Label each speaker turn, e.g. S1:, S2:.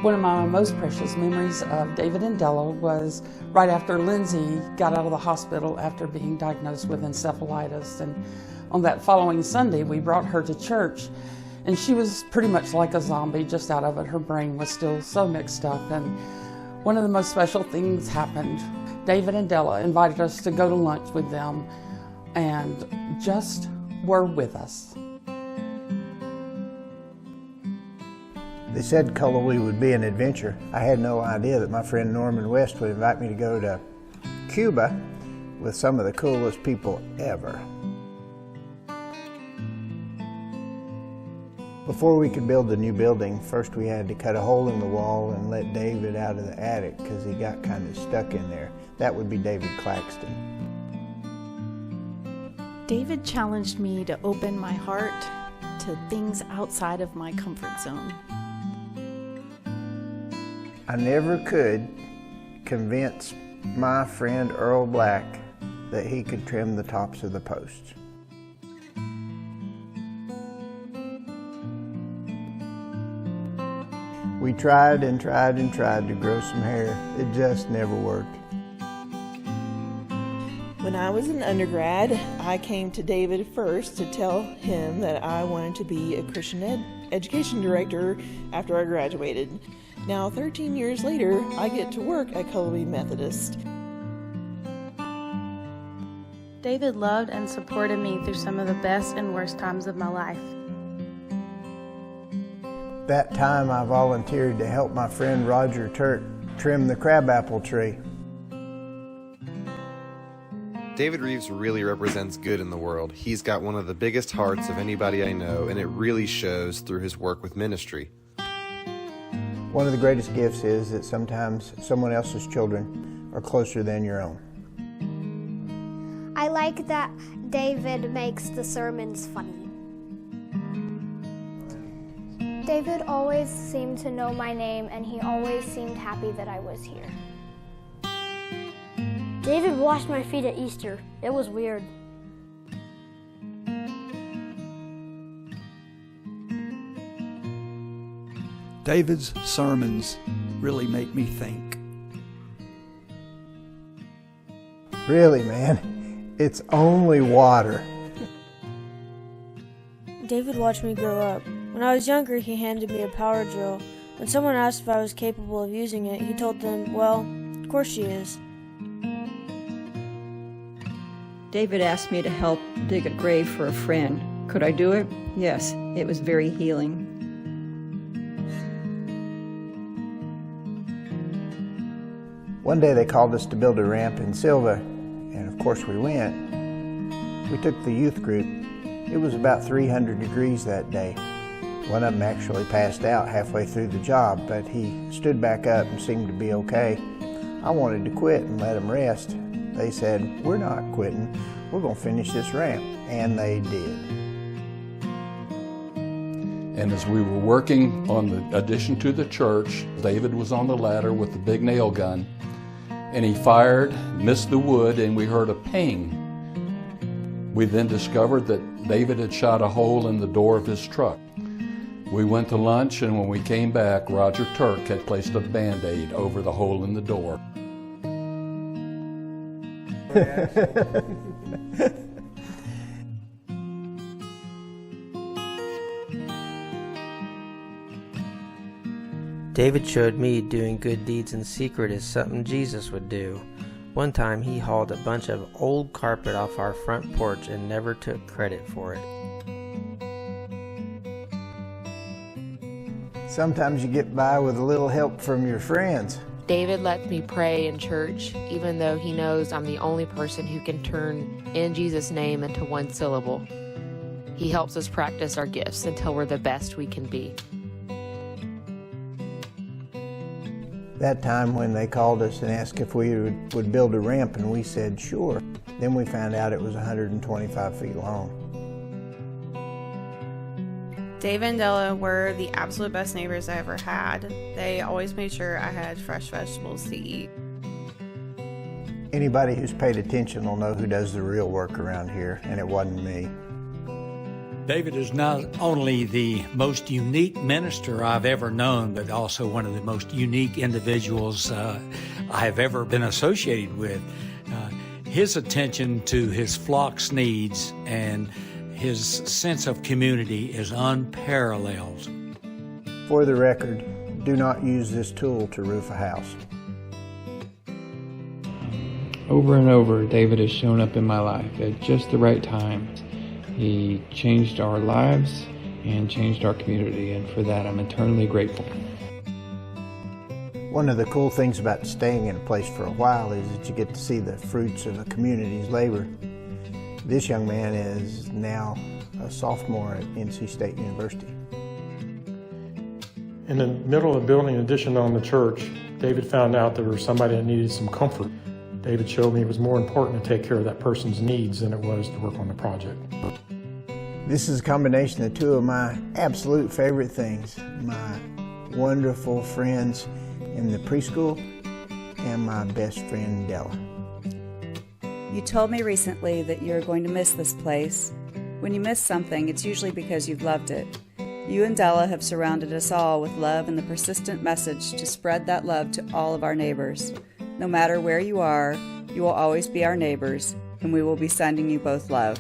S1: One of my most precious memories of David and Della was right after Lindsay got out of the hospital after being diagnosed with encephalitis. And on that following Sunday, we brought her to church, and she was pretty much like a zombie, just out of it. Her brain was still so mixed up. And one of the most special things happened. David and Della invited us to go to lunch with them and just were with us.
S2: They said Cullowhee would be an adventure. I had no idea that my friend Norman West would invite me to go to Cuba with some of the coolest people ever. Before we could build the new building, first we had to cut a hole in the wall and let David out of the attic because he got kind of stuck in there. That would be David Claxton.
S3: David challenged me to open my heart to things outside of my comfort zone.
S2: I never could convince my friend Earl Black that he could trim the tops of the posts. We tried and tried and tried to grow some hair. It just never worked.
S4: When I was an undergrad, I came to David first to tell him that I wanted to be a Christian education director after I graduated. Now, 13 years later, I get to work at Cullowhee Methodist.
S5: David loved and supported me through some of the best and worst times of my life.
S2: That time I volunteered to help my friend Roger Turk trim the crabapple tree.
S6: David Reeves really represents good in the world. He's got one of the biggest hearts of anybody I know, and it really shows through his work with ministry.
S2: One of the greatest gifts is that sometimes someone else's children are closer than your own.
S7: I like that David makes the sermons funny. David always seemed to know my name, and he always seemed happy that I was here.
S8: David washed my feet at Easter. It was weird.
S9: David's sermons really make me think.
S2: Really, man, it's only water.
S8: David watched me grow up. When I was younger, he handed me a power drill. When someone asked if I was capable of using it, he told them, well, of course she is.
S10: David asked me to help dig a grave for a friend. Could I do it? Yes, it was very healing.
S2: One day they called us to build a ramp in Silva, and of course we went. We took the youth group. It was about 300 degrees that day. One of them actually passed out halfway through the job, but he stood back up and seemed to be okay. I wanted to quit and let him rest. They said, we're not quitting, we're going to finish this ramp, and they did.
S11: And as we were working on the addition to the church, David was on the ladder with the big nail gun, and he fired, missed the wood, and we heard a ping. We then discovered that David had shot a hole in the door of his truck. We went to lunch, and when we came back, Roger Turk had placed a Band-Aid over the hole in the door.
S12: David showed me doing good deeds in secret is something Jesus would do. One time he hauled a bunch of old carpet off our front porch and never took credit for it.
S2: Sometimes you get by with a little help from your friends.
S13: David lets me pray in church, even though he knows I'm the only person who can turn "in Jesus' name" into one syllable. He helps us practice our gifts until we're the best we can be.
S2: That time when they called us and asked if we would build a ramp, and we said sure. Then we found out it was 125 feet long.
S14: David and Della were the absolute best neighbors I ever had. They always made sure I had fresh vegetables to eat.
S2: Anybody who's paid attention will know who does the real work around here, and it wasn't me.
S15: David is not only the most unique minister I've ever known, but also one of the most unique individuals I have ever been associated with. His attention to his flock's needs and his sense of community is unparalleled.
S2: For the record, do not use this tool to roof a house.
S16: Over and over, David has shown up in my life at just the right time. He changed our lives and changed our community, and for that I'm eternally grateful.
S2: One of the cool things about staying in a place for a while is that you get to see the fruits of a community's labor. This young man is now a sophomore at NC State University.
S17: In the middle of building an addition on the church, David found out there was somebody that needed some comfort. David showed me it was more important to take care of that person's needs than it was to work on the project.
S2: This is a combination of two of my absolute favorite things, my wonderful friends in the preschool and my best friend Della.
S18: You told me recently that you're going to miss this place. When you miss something, it's usually because you've loved it. You and Della have surrounded us all with love and the persistent message to spread that love to all of our neighbors. No matter where you are, you will always be our neighbors, and we will be sending you both love.